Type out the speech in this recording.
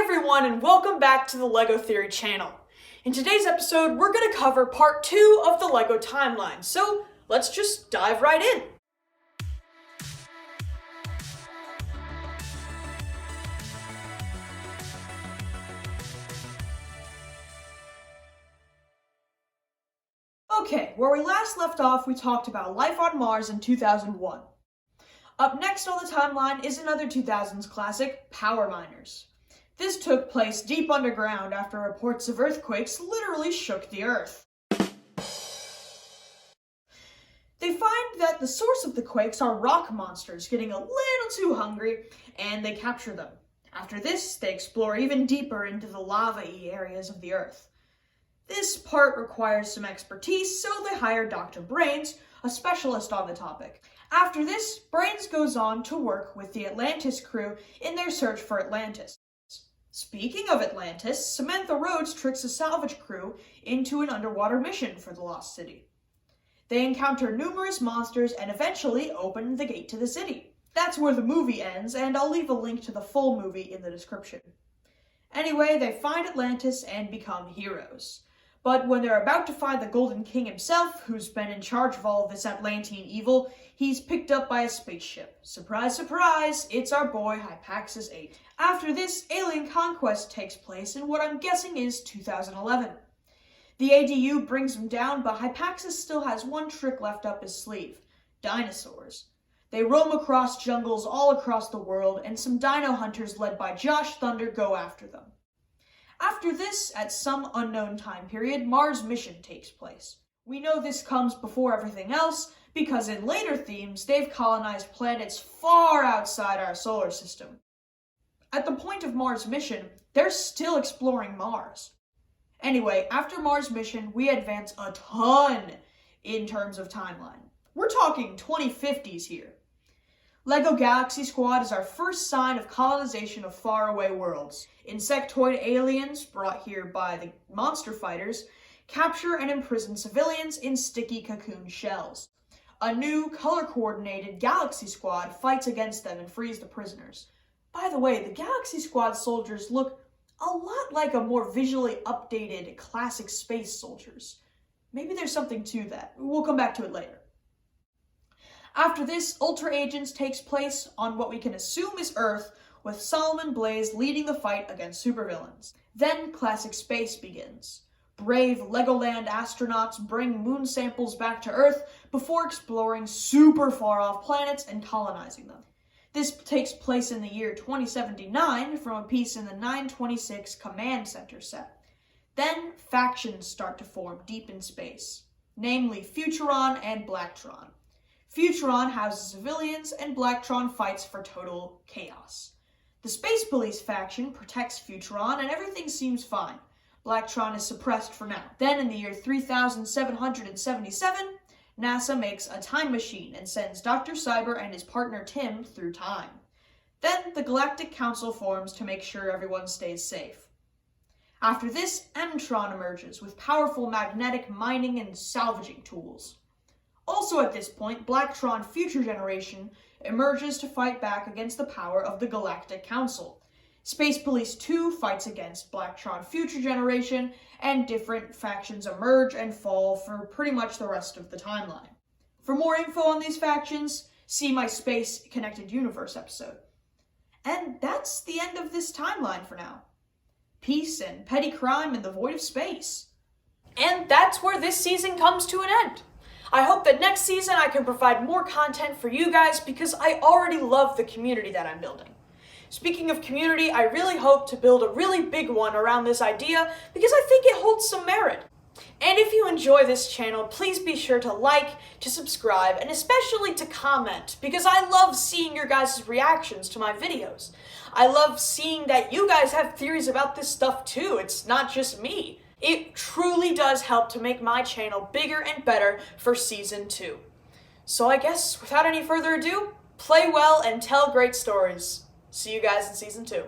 everyone, and welcome back to the LEGO Theory channel. In today's episode, we're going to cover part 2 of the LEGO timeline, so let's just dive right in. Okay, where we last left off, we talked about life on Mars in 2001. Up next on the timeline is another 2000s classic, Powerliners. This took place deep underground after reports of earthquakes literally shook the Earth. They find that the source of the quakes are rock monsters getting a little too hungry, and they capture them. After this, they explore even deeper into the lava-y areas of the Earth. This part requires some expertise, so they hire Dr. Brains, a specialist on the topic. After this, Brains goes on to work with the Atlantis crew in their search for Atlantis. Speaking of Atlantis, Samantha Rhodes tricks a salvage crew into an underwater mission for the Lost City. They encounter numerous monsters and eventually open the gate to the city. That's where the movie ends, and I'll leave a link to the full movie in the description. Anyway, they find Atlantis and become heroes. But when they're about to find the Golden King himself, who's been in charge of all of this Atlantean evil, he's picked up by a spaceship. Surprise, surprise, it's our boy Hypaxis 8. After this, alien conquest takes place in what I'm guessing is 2011. The ADU brings him down, but Hypaxis still has one trick left up his sleeve: dinosaurs. They roam across jungles all across the world, and some dino hunters led by Josh Thunder go after them. After this, at some unknown time period, Mars' mission takes place. We know this comes before everything else because in later themes, they've colonized planets far outside our solar system. At the point of Mars' mission, they're still exploring Mars. Anyway, after Mars' mission, we advance a ton in terms of timeline. We're talking 2050s here. LEGO Galaxy Squad is our first sign of colonization of faraway worlds. Insectoid aliens, brought here by the monster fighters, capture and imprison civilians in sticky cocoon shells. A new, color-coordinated Galaxy Squad fights against them and frees the prisoners. By the way, the Galaxy Squad soldiers look a lot like a more visually updated classic space soldiers. Maybe there's something to that. We'll come back to it later. After this, Ultra Agents takes place on what we can assume is Earth, with Solomon Blaze leading the fight against supervillains. Then Classic Space begins. Brave Legoland astronauts bring moon samples back to Earth before exploring super far-off planets and colonizing them. This takes place in the year 2079 from a piece in the 926 Command Center set. Then factions start to form deep in space, namely Futuron and Blacktron. Futuron houses civilians, and Blacktron fights for total chaos. The Space Police faction protects Futuron, and everything seems fine. Blacktron is suppressed for now. Then, in the year 3777, NASA makes a time machine and sends Dr. Cyber and his partner Tim through time. Then, the Galactic Council forms to make sure everyone stays safe. After this, Mtron emerges with powerful magnetic mining and salvaging tools. Also at this point, Blacktron Future Generation emerges to fight back against the power of the Galactic Council. Space Police 2 fights against Blacktron Future Generation, and different factions emerge and fall for pretty much the rest of the timeline. For more info on these factions, see my Space Connected Universe episode. And that's the end of this timeline for now. Peace and petty crime in the void of space. And that's where this season comes to an end. I hope that next season I can provide more content for you guys because I already love the community that I'm building. Speaking of community, I really hope to build a really big one around this idea because I think it holds some merit. And if you enjoy this channel, please be sure to like, to subscribe, and especially to comment because I love seeing your guys' reactions to my videos. I love seeing that you guys have theories about this stuff too. It's not just me. It truly does help to make my channel bigger and better for Season 2. So I guess, without any further ado, play well and tell great stories. See you guys in Season 2.